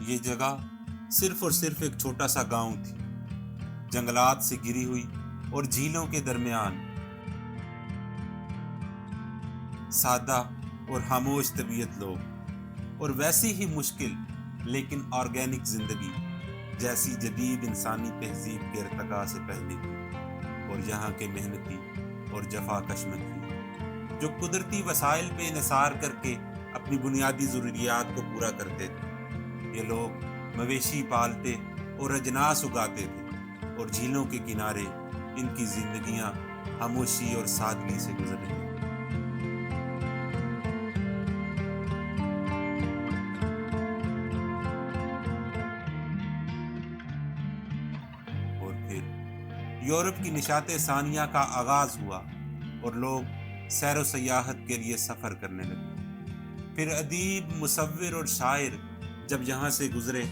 یہ جگہ صرف اور صرف ایک چھوٹا سا گاؤں تھی، جنگلات سے گھری ہوئی اور جھیلوں کے درمیان سادہ اور خاموش طبیعت لوگ، اور ویسی ہی مشکل لیکن آرگینک زندگی جیسی جدید انسانی تہذیب کے ارتقاء سے پہلے تھی۔ اور یہاں کے محنتی اور جفا کش مزدور جو قدرتی وسائل پہ انحصار کر کے اپنی بنیادی ضروریات کو پورا کرتے تھے۔ یہ لوگ مویشی پالتے اور اجناس اگاتے تھے، اور جھیلوں کے کنارے ان کی زندگیاں خاموشی اور سادگی سے گزر رہی ہیں۔ اور پھر یورپ کی نشاط ثانیہ کا آغاز ہوا اور لوگ سیر و سیاحت کے لیے سفر کرنے لگے۔ پھر ادیب، مصور اور شاعر جب یہاں سے گزرے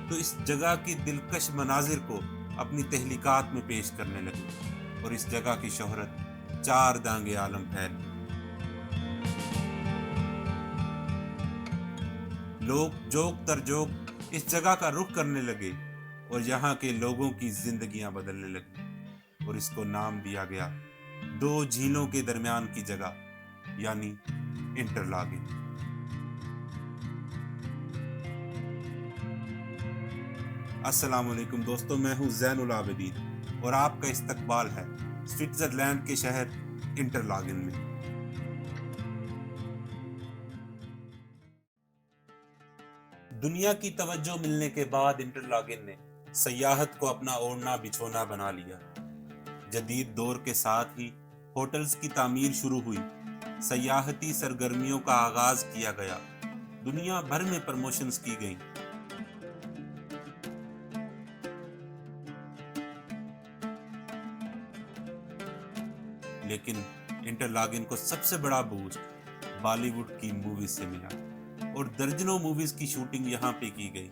تو اس جگہ کی دلکش مناظر کو اپنی تخلیقات میں پیش کرنے لگے، اور اس جگہ کی شہرت چار دانگ عالم پھیل گئی۔ لوگ جوک در جوک اس جگہ کا رخ کرنے لگے اور یہاں کے لوگوں کی زندگیاں بدلنے لگی، اور اس کو نام دیا گیا دو جھیلوں کے درمیان کی جگہ، یعنی انٹرلاگن۔ السلام علیکم دوستو، میں ہوں زین العابدین اور آپ کا استقبال ہے سوئٹزرلینڈ کے شہر انٹرلاگن میں۔ دنیا کی توجہ ملنے کے بعد انٹرلاگن نے سیاحت کو اپنا اوڑھنا بچھونا بنا لیا۔ جدید دور کے ساتھ ہی ہوٹلز کی تعمیر شروع ہوئی، سیاحتی سرگرمیوں کا آغاز کیا گیا، دنیا بھر میں پروموشنز کی گئیں۔ لیکن انٹرلاگن کو سب سے بڑا بوسٹ بالی ووڈ کی موویز سے ملا، اور درجنوں موویز کی شوٹنگ یہاں پہ کی گئی۔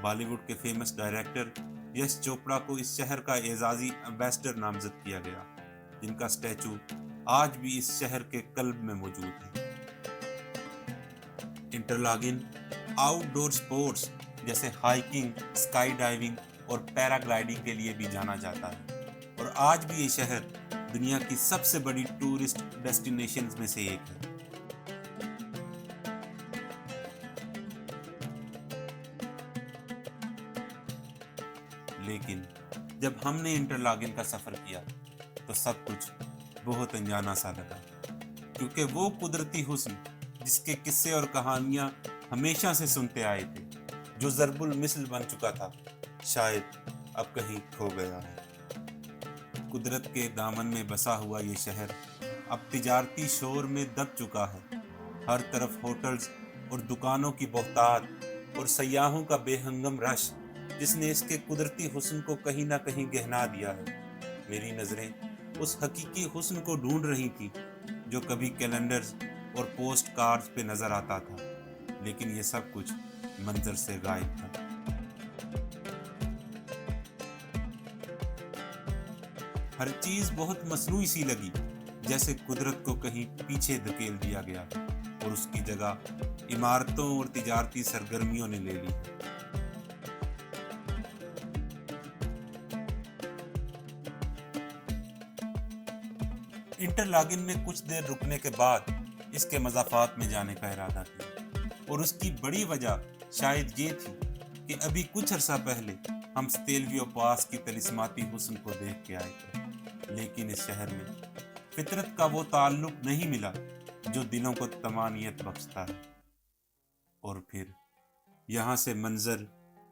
بالی ووڈ کے فیمس ڈائریکٹر یش چوپڑا کو اس شہر کا اعزازی ایمبیسڈر نامزد کیا گیا، جن کا اسٹیچو آج بھی اس شہر کے قلب میں موجود ہے۔ انٹرلاگن آؤٹ ڈور سپورٹس جیسے ہائیکنگ، اسکائی ڈائیونگ اور پیرا گلائڈنگ کے لیے بھی جانا جاتا ہے، اور آج بھی یہ شہر دنیا کی سب سے بڑی ٹورسٹ ڈیسٹینیشنز میں سے ایک ہے۔ لیکن جب ہم نے انٹرلاگن کا سفر کیا تو سب کچھ بہت انجانا سا لگا، کیونکہ وہ قدرتی حسن جس کے قصے اور کہانیاں ہمیشہ سے سنتے آئے تھے، جو ضرب المثل بن چکا تھا، شاید اب کہیں کھو گیا ہے۔ قدرت کے دامن میں بسا ہوا یہ شہر اب تجارتی شور میں دب چکا ہے۔ ہر طرف ہوٹلز اور دکانوں کی بہتات اور سیاحوں کا بے ہنگم رش، جس نے اس کے قدرتی حسن کو کہیں نہ کہیں گہنا دیا ہے۔ میری نظریں اس حقیقی حسن کو ڈھونڈ رہی تھی جو کبھی کیلنڈرز اور پوسٹ کارڈز پہ نظر آتا تھا، لیکن یہ سب کچھ منظر سے غائب تھا۔ ہر چیز بہت مصنوعی سی لگی، جیسے قدرت کو کہیں پیچھے دھکیل دیا گیا اور اس کی جگہ عمارتوں اور تجارتی سرگرمیوں نے لے لی۔ انٹرلاگن میں کچھ دیر رکنے کے بعد اس کے مضافات میں جانے کا ارادہ کیا، اور اس کی بڑی وجہ شاید یہ تھی کہ ابھی کچھ عرصہ پہلے ہم سٹیلویو پاس کی طلسماتی حسن کو دیکھ کے آئے تھے، لیکن اس شہر میں فطرت کا وہ تعلق نہیں ملا جو دلوں کو طمانینت بخشتا ہے۔ اور پھر یہاں سے منظر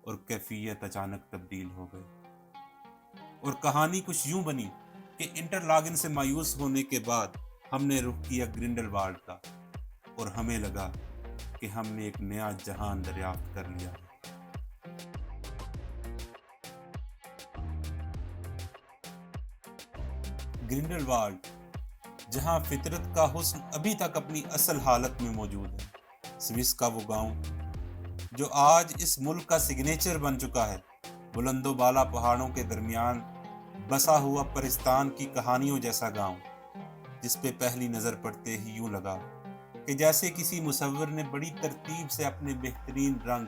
اور کیفیت اچانک تبدیل ہو گئے، اور کہانی کچھ یوں بنی کہ انٹرلاگن سے مایوس ہونے کے بعد ہم نے رخ کیا گرینڈلوالڈ کا، اور ہمیں لگا کہ ہم نے ایک نیا جہان دریافت کر لیا ہے۔ گرینڈلوالڈ، جہاں فطرت کا حسن ابھی تک اپنی اصل حالت میں موجود ہے، سوئس کا وہ گاؤں جو آج اس ملک کا سگنیچر بن چکا ہے، بلند و بالا پہاڑوں کے درمیان بسا ہوا پرستان کی کہانیوں جیسا گاؤں، جس پہ پہلی نظر پڑتے ہی یوں لگا کہ جیسے کسی مصور نے بڑی ترتیب سے اپنے بہترین رنگ،